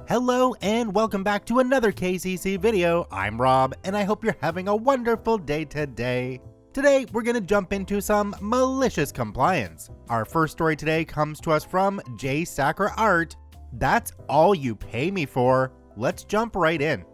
Hello and welcome back to another KCC video. I'm Rob and I hope you're having a wonderful day today. Today we're going to jump into some malicious compliance. Our first story today comes to us from J Sacra Art. That's all you pay me for. Let's jump right in.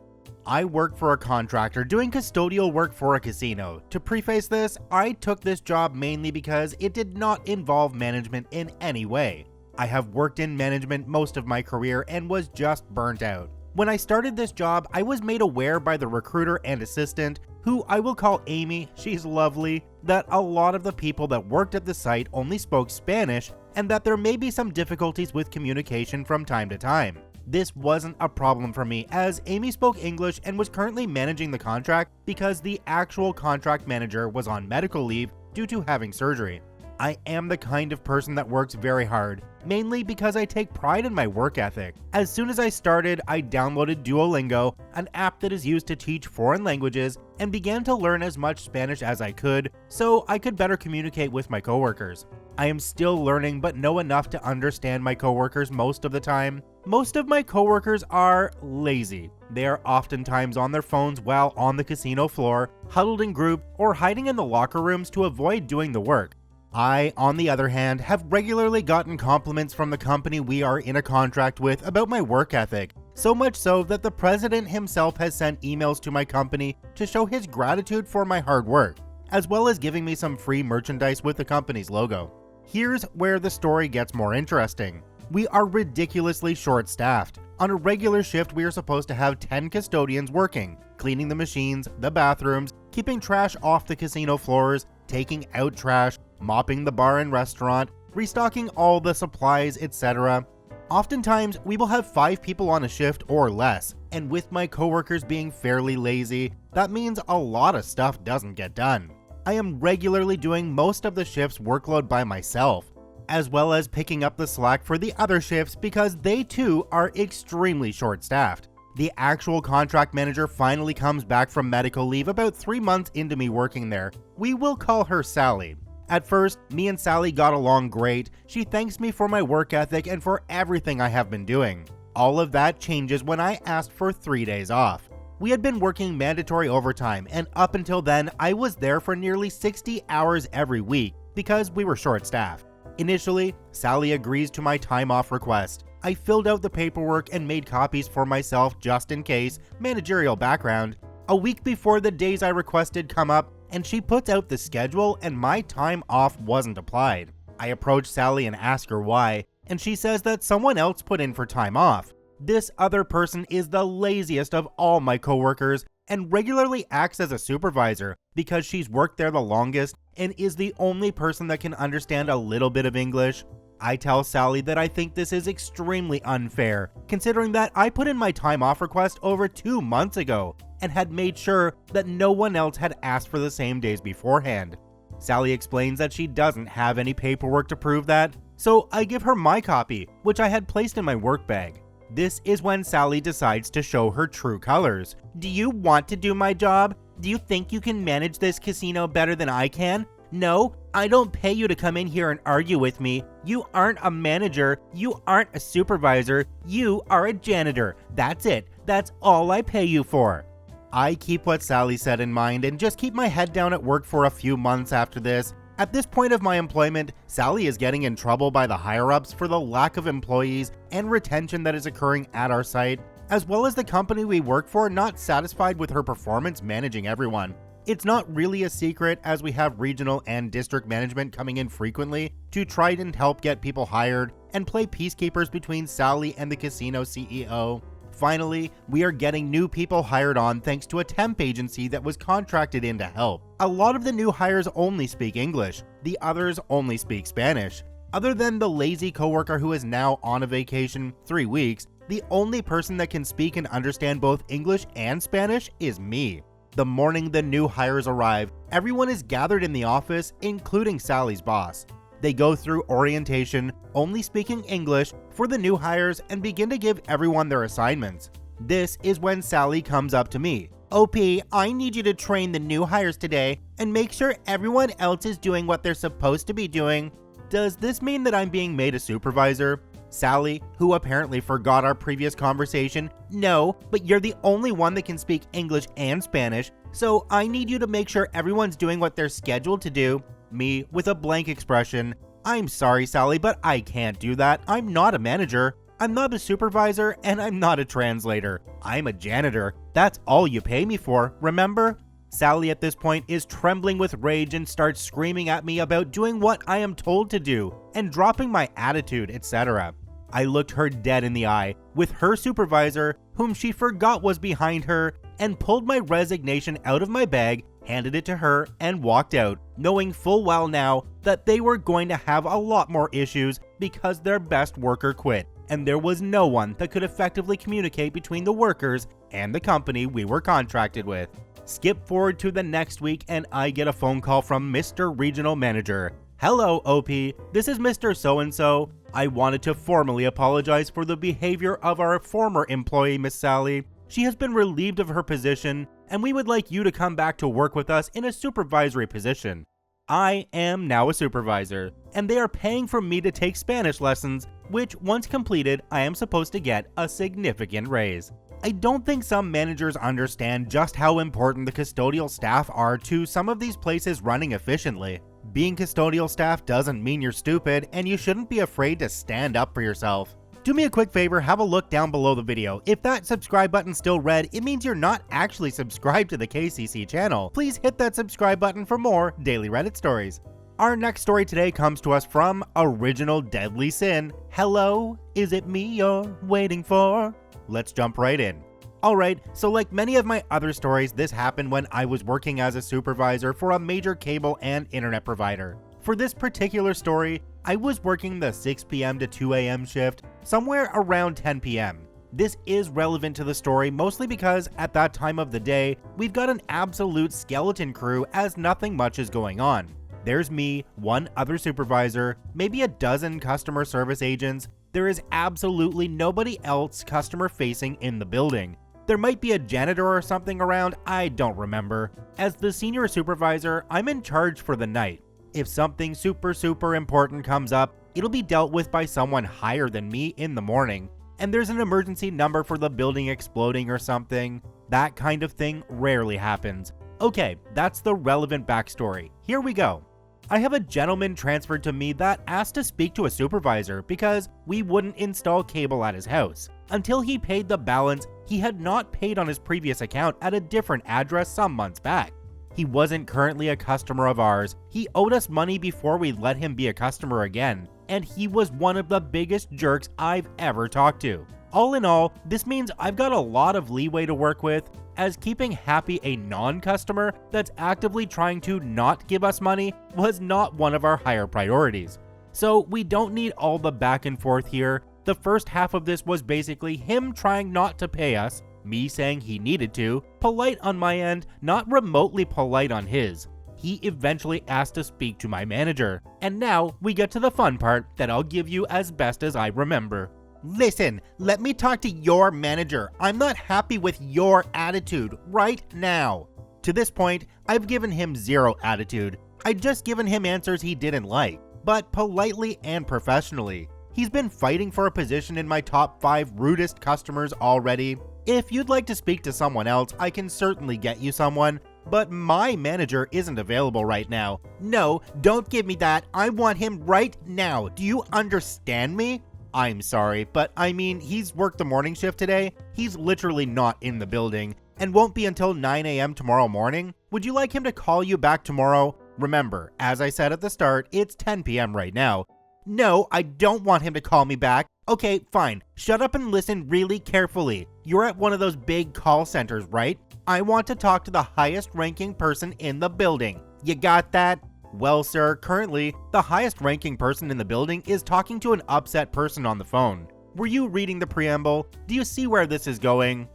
I work for a contractor doing custodial work for a casino. To preface this, I took this job mainly because it did not involve management in any way. I have worked in management most of my career and was just burnt out. When I started this job, I was made aware by the recruiter and assistant, who I will call Amy, she's lovely, that a lot of the people that worked at the site only spoke Spanish and that there may be some difficulties with communication from time to time. This wasn't a problem for me as Amy spoke English and was currently managing the contract because the actual contract manager was on medical leave due to having surgery. I am the kind of person that works very hard, mainly because I take pride in my work ethic. As soon as I started, I downloaded Duolingo, an app that is used to teach foreign languages, and began to learn as much Spanish as I could, so I could better communicate with my coworkers. I am still learning but know enough to understand my coworkers most of the time. Most of my coworkers are lazy. They are oftentimes on their phones while on the casino floor, huddled in group, or hiding in the locker rooms to avoid doing the work. I, on the other hand, have regularly gotten compliments from the company we are in a contract with about my work ethic, so much so that the president himself has sent emails to my company to show his gratitude for my hard work, as well as giving me some free merchandise with the company's logo. Here's where the story gets more interesting. We are ridiculously short-staffed. On a regular shift, we are supposed to have 10 custodians working, cleaning the machines, the bathrooms, keeping trash off the casino floors, taking out trash, mopping the bar and restaurant, restocking all the supplies, etc. Oftentimes, we will have 5 people on a shift or less, and with my coworkers being fairly lazy, that means a lot of stuff doesn't get done. I am regularly doing most of the shift's workload by myself, as well as picking up the slack for the other shifts because they too are extremely short-staffed. The actual contract manager finally comes back from medical leave about 3 months into me working there. We will call her Sally. At first, me and Sally got along great. She thanks me for my work ethic and for everything I have been doing. All of that changes when I asked for 3 days off. We had been working mandatory overtime, and up until then, I was there for nearly 60 hours every week because we were short-staffed. Initially, Sally agrees to my time off request. I filled out the paperwork and made copies for myself just in case, managerial background. A week before the days I requested come up, and she puts out the schedule and my time off wasn't applied. I approach Sally and ask her why, and she says that someone else put in for time off. This other person is the laziest of all my coworkers and regularly acts as a supervisor because she's worked there the longest and is the only person that can understand a little bit of English. I tell Sally that I think this is extremely unfair, considering that I put in my time off request over 2 months ago and had made sure that no one else had asked for the same days beforehand. Sally explains that she doesn't have any paperwork to prove that, so I give her my copy, which I had placed in my work bag. This is when Sally decides to show her true colors. Do you want to do my job? Do you think you can manage this casino better than I can? No, I don't pay you to come in here and argue with me. You aren't a manager, you aren't a supervisor, you are a janitor. That's it, that's all I pay you for. I keep what Sally said in mind and just keep my head down at work for a few months after this. At this point of my employment, Sally is getting in trouble by the higher-ups for the lack of employees and retention that is occurring at our site, as well as the company we work for not satisfied with her performance managing everyone. It's not really a secret as we have regional and district management coming in frequently to try and help get people hired and play peacekeepers between Sally and the casino CEO. Finally, we are getting new people hired on thanks to a temp agency that was contracted in to help. A lot of the new hires only speak English, the others only speak Spanish. Other than the lazy coworker who is now on a vacation 3 weeks, the only person that can speak and understand both English and Spanish is me. The morning the new hires arrive, everyone is gathered in the office, including Sally's boss. They go through orientation, only speaking English, for the new hires and begin to give everyone their assignments. This is when Sally comes up to me. OP, I need you to train the new hires today and make sure everyone else is doing what they're supposed to be doing. Does this mean that I'm being made a supervisor? Sally, who apparently forgot our previous conversation, no, but you're the only one that can speak English and Spanish, so I need you to make sure everyone's doing what they're scheduled to do. Me, with a blank expression, I'm sorry, Sally, but I can't do that. I'm not a manager. I'm not a supervisor, and I'm not a translator. I'm a janitor. That's all you pay me for, remember? Sally at this point is trembling with rage and starts screaming at me about doing what I am told to do and dropping my attitude, etc. I looked her dead in the eye with her supervisor, whom she forgot was behind her, and pulled my resignation out of my bag, handed it to her, and walked out, knowing full well now that they were going to have a lot more issues because their best worker quit, and there was no one that could effectively communicate between the workers and the company we were contracted with. Skip forward to the next week and I get a phone call from Mr. Regional Manager. Hello, OP. This is Mr. So-and-so. I wanted to formally apologize for the behavior of our former employee, Miss Sally. She has been relieved of her position, and we would like you to come back to work with us in a supervisory position. I am now a supervisor, and they are paying for me to take Spanish lessons, which once completed, I am supposed to get a significant raise. I don't think some managers understand just how important the custodial staff are to some of these places running efficiently. Being custodial staff doesn't mean you're stupid, and you shouldn't be afraid to stand up for yourself. Do me a quick favor, have a look down below the video. If that subscribe button's still red, it means you're not actually subscribed to the KCC channel. Please hit that subscribe button for more daily Reddit stories. Our next story today comes to us from Original Deadly Sin. Hello, is it me you're waiting for? Let's jump right in. Alright, so like many of my other stories, this happened when I was working as a supervisor for a major cable and internet provider. For this particular story, I was working the 6 p.m. to 2 a.m. shift, somewhere around 10 p.m. This is relevant to the story mostly because at that time of the day, we've got an absolute skeleton crew as nothing much is going on. There's me, one other supervisor, maybe a dozen customer service agents. There is absolutely nobody else customer facing in the building. There might be a janitor or something around, I don't remember. As the senior supervisor, I'm in charge for the night. If something super important comes up, it'll be dealt with by someone higher than me in the morning. And there's an emergency number for the building exploding or something. That kind of thing rarely happens. Okay, that's the relevant backstory. Here we go. I have a gentleman transferred to me that asked to speak to a supervisor because we wouldn't install cable at his house. Until he paid the balance he had not paid on his previous account at a different address some months back. He wasn't currently a customer of ours. He owed us money before we let him be a customer again, and he was one of the biggest jerks I've ever talked to. All in all, this means I've got a lot of leeway to work with, as keeping happy a non-customer that's actively trying to not give us money was not one of our higher priorities. So we don't need all the back and forth here. The first half of this was basically him trying not to pay us, me saying he needed to, polite on my end, not remotely polite on his. He eventually asked to speak to my manager, and now we get to the fun part that I'll give you as best as I remember. Listen, let me talk to your manager. I'm not happy with your attitude right now. To this point, I've given him zero attitude. I'd just given him answers he didn't like, but politely and professionally. He's been fighting for a position in my top 5 rudest customers already. If you'd like to speak to someone else, I can certainly get you someone, but my manager isn't available right now. No, don't give me that. I want him right now. Do you understand me? I'm sorry, but I mean, he's worked the morning shift today. He's literally not in the building and won't be until 9 a.m. tomorrow morning. Would you like him to call you back tomorrow? Remember, as I said at the start, it's 10 p.m. right now. No, I don't want him to call me back. Okay, fine. Shut up and listen really carefully. You're at one of those big call centers, right? I want to talk to the highest ranking person in the building. You got that? Well, sir, currently, the highest ranking person in the building is talking to an upset person on the phone. Were you reading the preamble? Do you see where this is going?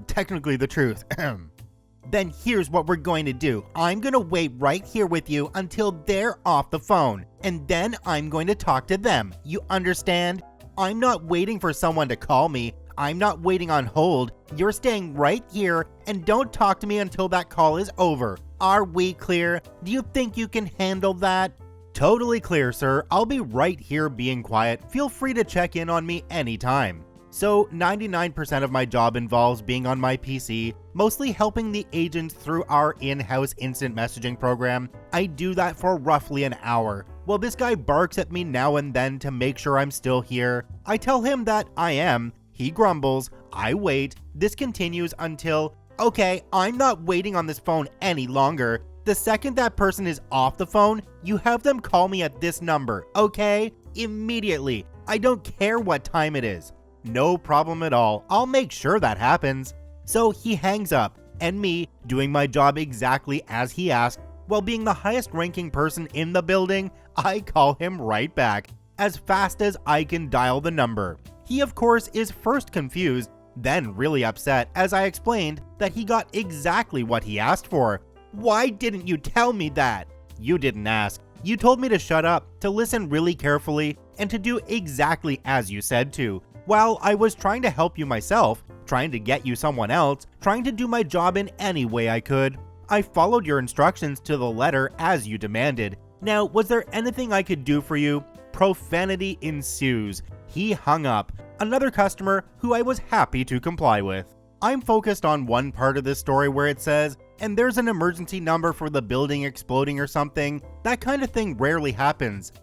Technically the truth. Then here's what we're going to do. I'm going to wait right here with you until they're off the phone, and then I'm going to talk to them. You understand? I'm not waiting for someone to call me. I'm not waiting on hold. You're staying right here, and don't talk to me until that call is over. Are we clear? Do you think you can handle that? Totally clear, sir. I'll be right here being quiet. Feel free to check in on me anytime. So 99% of my job involves being on my PC, mostly helping the agents through our in-house instant messaging program. I do that for roughly an hour. Well, this guy barks at me now and then to make sure I'm still here. I tell him that I am. He grumbles. I wait. This continues until, okay, I'm not waiting on this phone any longer. The second that person is off the phone, you have them call me at this number, okay? Immediately. I don't care what time it is. No problem at all. I'll make sure that happens. So he hangs up, and me, doing my job exactly as he asked, while being the highest ranking person in the building, I call him right back, as fast as I can dial the number. He of course is first confused, then really upset as I explained that he got exactly what he asked for. Why didn't you tell me that? You didn't ask. You told me to shut up, to listen really carefully, and to do exactly as you said to. While I was trying to help you myself, trying to get you someone else, trying to do my job in any way I could. I followed your instructions to the letter as you demanded. Now, was there anything I could do for you? Profanity ensues. He hung up. Another customer who I was happy to comply with. I'm focused on one part of this story where it says, and there's an emergency number for the building exploding or something. That kind of thing rarely happens.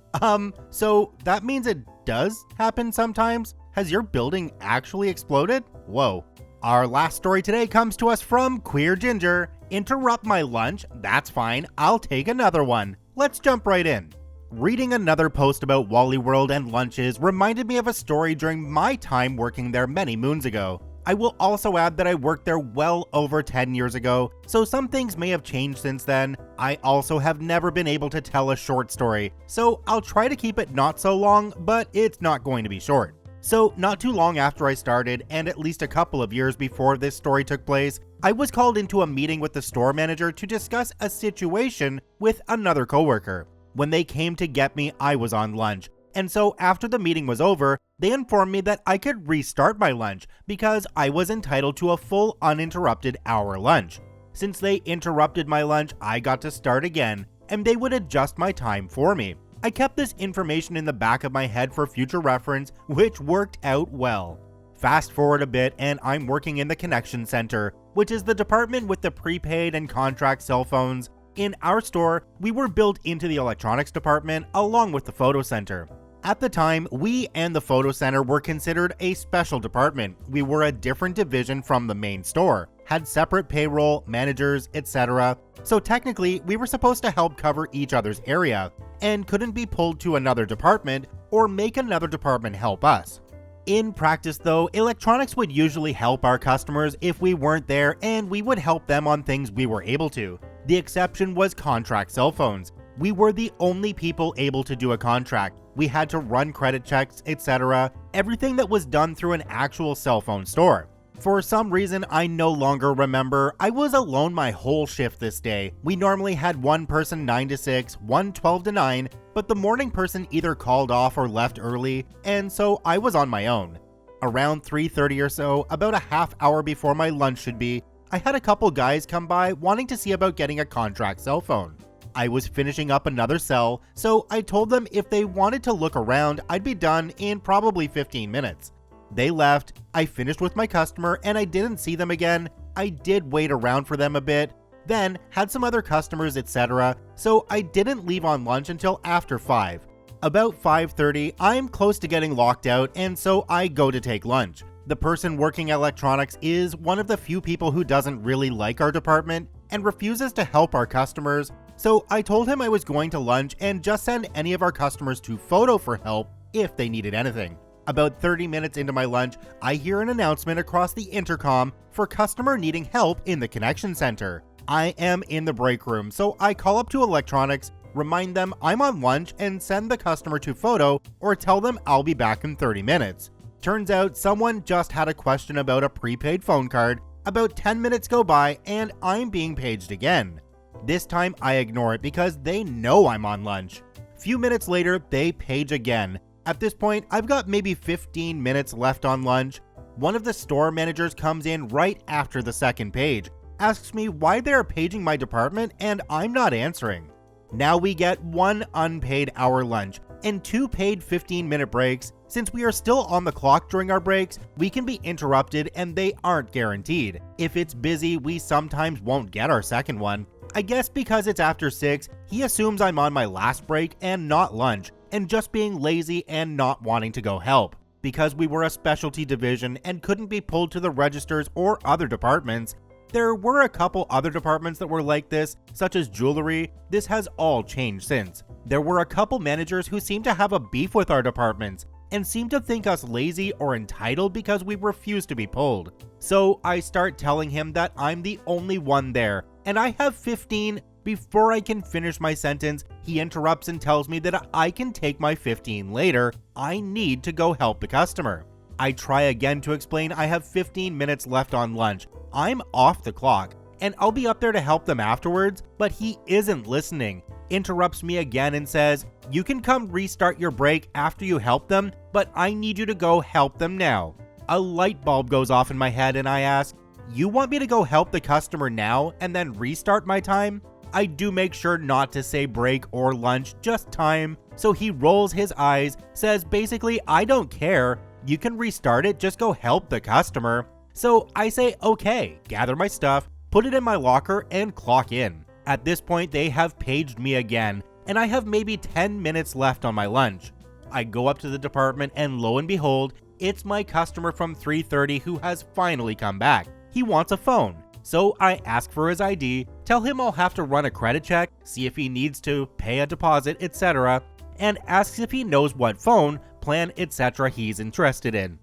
So that means it does happen sometimes? Has your building actually exploded? Whoa. Our last story today comes to us from Queer Ginger. Interrupt my lunch? That's fine. I'll take another one. Let's jump right in. Reading another post about Wally World and lunches reminded me of a story during my time working there many moons ago. I will also add that I worked there well over 10 years ago, so some things may have changed since then. I also have never been able to tell a short story, so I'll try to keep it not so long, but it's not going to be short. So not too long after I started, and at least a couple of years before this story took place, I was called into a meeting with the store manager to discuss a situation with another coworker. When they came to get me, I was on lunch, and so after the meeting was over, they informed me that I could restart my lunch because I was entitled to a full uninterrupted hour lunch. Since they interrupted my lunch, I got to start again, and they would adjust my time for me. I kept this information in the back of my head for future reference, which worked out well. Fast forward a bit and I'm working in the connection center, which is the department with the prepaid and contract cell phones. In our store, we were built into the electronics department along with the photo center. At the time, we and the photo center were considered a special department. We were a different division from the main store, had separate payroll, managers, etc. So technically, we were supposed to help cover each other's area, and couldn't be pulled to another department or make another department help us. In practice though, electronics would usually help our customers if we weren't there, and we would help them on things we were able to. The exception was contract cell phones. We were the only people able to do a contract. We had to run credit checks, etc. Everything that was done through an actual cell phone store. For some reason I no longer remember, I was alone my whole shift this day. We normally had one person 9 to 6, one 12 to 9, but the morning person either called off or left early, and so I was on my own. Around 3:30 or so, about a half hour before my lunch should be, I had a couple guys come by wanting to see about getting a contract cell phone. I was finishing up another cell, so I told them if they wanted to look around, I'd be done in probably 15 minutes. They left, I finished with my customer, and I didn't see them again. I did wait around for them a bit, then had some other customers, etc., so I didn't leave on lunch until after 5. About 5:30, I'm close to getting locked out, and so I go to take lunch. The person working electronics is one of the few people who doesn't really like our department and refuses to help our customers, so I told him I was going to lunch and just send any of our customers to photo for help if they needed anything. About 30 minutes into my lunch, I hear an announcement across the intercom for customer needing help in the connection center. I am in the break room, so I call up to electronics, remind them I'm on lunch, and send the customer to photo or tell them I'll be back in 30 minutes. Turns out someone just had a question about a prepaid phone card. About 10 minutes go by and I'm being paged again. This time I ignore it because they know I'm on lunch. Few minutes later, they page again. At this point, I've got maybe 15 minutes left on lunch. One of the store managers comes in right after the second page, asks me why they are paging my department and I'm not answering. Now we get 1 unpaid hour lunch and 2 paid 15-minute breaks. Since we are still on the clock during our breaks, we can be interrupted and they aren't guaranteed. If it's busy, we sometimes won't get our second one. I guess because it's after 6, he assumes I'm on my last break and not lunch, and just being lazy and not wanting to go help. Because we were a specialty division and couldn't be pulled to the registers or other departments, there were a couple other departments that were like this, such as jewelry. This has all changed since. There were a couple managers who seemed to have a beef with our departments and seemed to think us lazy or entitled because we refused to be pulled. So I start telling him that I'm the only one there and I have 15. Before I can finish my sentence, he interrupts and tells me that I can take my 15 later. I need to go help the customer. I try again to explain I have 15 minutes left on lunch. I'm off the clock, and I'll be up there to help them afterwards, but he isn't listening. Interrupts me again and says, "You can come restart your break after you help them, but I need you to go help them now." A light bulb goes off in my head and I ask, "You want me to go help the customer now and then restart my time?" I do make sure not to say break or lunch, just time. So he rolls his eyes, says basically, "I don't care. You can restart it, just go help the customer." So I say, okay, gather my stuff, put it in my locker, and clock in. At this point, they have paged me again, and I have maybe 10 minutes left on my lunch. I go up to the department, and lo and behold, it's my customer from 3:30 who has finally come back. He wants a phone. So I ask for his ID, tell him I'll have to run a credit check, see if he needs to pay a deposit, etc., and asks if he knows what phone, plan, etc. he's interested in.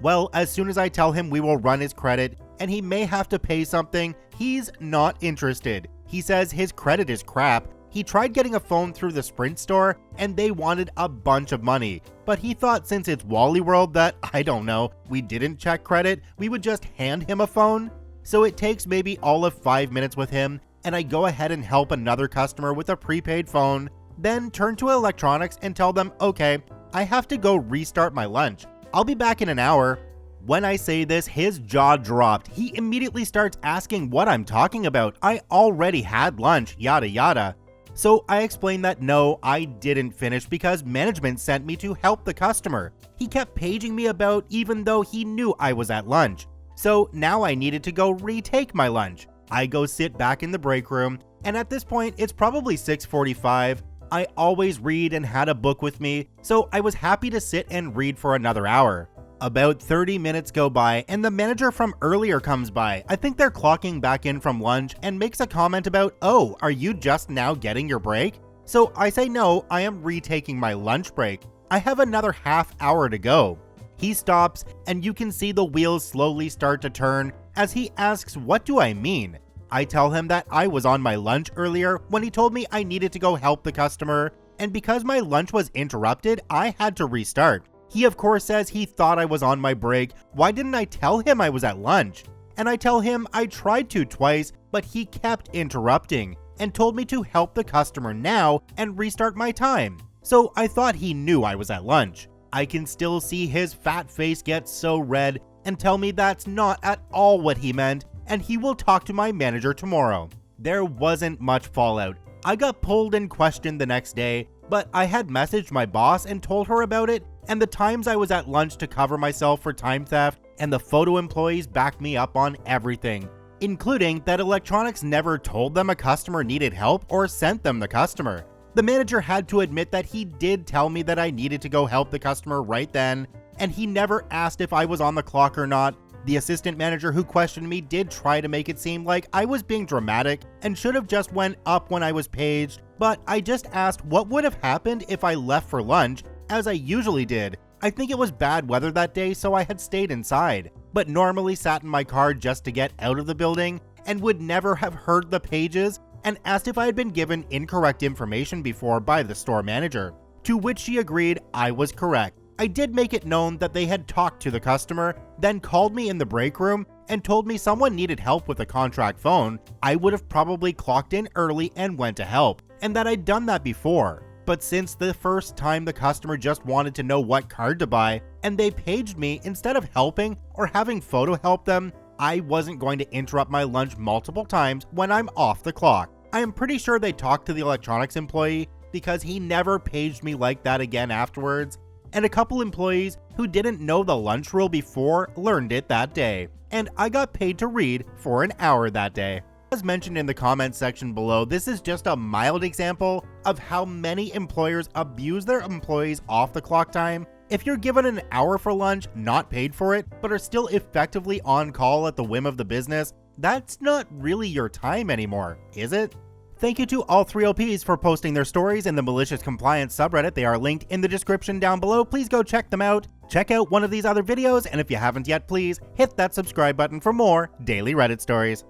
Well, as soon as I tell him we will run his credit and he may have to pay something, he's not interested. He says his credit is crap. He tried getting a phone through the Sprint store and they wanted a bunch of money, but he thought since it's Wally World that, I don't know, we didn't check credit, we would just hand him a phone. So it takes maybe all of 5 minutes with him, and I go ahead and help another customer with a prepaid phone, then turn to electronics and tell them, okay, I have to go restart my lunch. I'll be back in an hour. When I say this, his jaw dropped. He immediately starts asking what I'm talking about. I already had lunch, yada yada. So I explained that no, I didn't finish because management sent me to help the customer. He kept paging me about even though he knew I was at lunch. So now I needed to go retake my lunch. I go sit back in the break room, and at this point it's probably 6:45. I always read and had a book with me, so I was happy to sit and read for another hour. About 30 minutes go by and the manager from earlier comes by. I think they're clocking back in from lunch and makes a comment about, "Oh, are you just now getting your break?" So I say no, I am retaking my lunch break. I have another half hour to go. He stops and you can see the wheels slowly start to turn as he asks, "What do I mean?" I tell him that I was on my lunch earlier when he told me I needed to go help the customer, and because my lunch was interrupted, I had to restart. He of course says he thought I was on my break. Why didn't I tell him I was at lunch? And I tell him I tried to twice, but he kept interrupting and told me to help the customer now and restart my time. So I thought he knew I was at lunch. I can still see his fat face get so red and tell me that's not at all what he meant, and he will talk to my manager tomorrow. There wasn't much fallout. I got pulled and questioned the next day, but I had messaged my boss and told her about it, and the times I was at lunch to cover myself for time theft, and the photo employees backed me up on everything, including that electronics never told them a customer needed help or sent them the customer. The manager had to admit that he did tell me that I needed to go help the customer right then, and he never asked if I was on the clock or not. The assistant manager who questioned me did try to make it seem like I was being dramatic and should have just went up when I was paged, but I just asked what would have happened if I left for lunch, as I usually did. I think it was bad weather that day, so I had stayed inside, but normally sat in my car just to get out of the building and would never have heard the pages, and asked if I had been given incorrect information before by the store manager, to which she agreed I was correct. I did make it known that they had talked to the customer, then called me in the break room and told me someone needed help with a contract phone. I would have probably clocked in early and went to help, and that I'd done that before. But since the first time the customer just wanted to know what card to buy, and they paged me instead of helping or having photo help them, I wasn't going to interrupt my lunch multiple times when I'm off the clock. I am pretty sure they talked to the electronics employee because he never paged me like that again afterwards, and a couple employees who didn't know the lunch rule before learned it that day, and I got paid to read for an hour that day. As mentioned in the comments section below, this is just a mild example of how many employers abuse their employees off the clock time. If you're given an hour for lunch, not paid for it, but are still effectively on call at the whim of the business, that's not really your time anymore, is it? Thank you to all 3 OPs for posting their stories in the Malicious Compliance subreddit. They are linked in the description down below. Please go check them out. Check out one of these other videos, and if you haven't yet, please hit that subscribe button for more daily Reddit stories.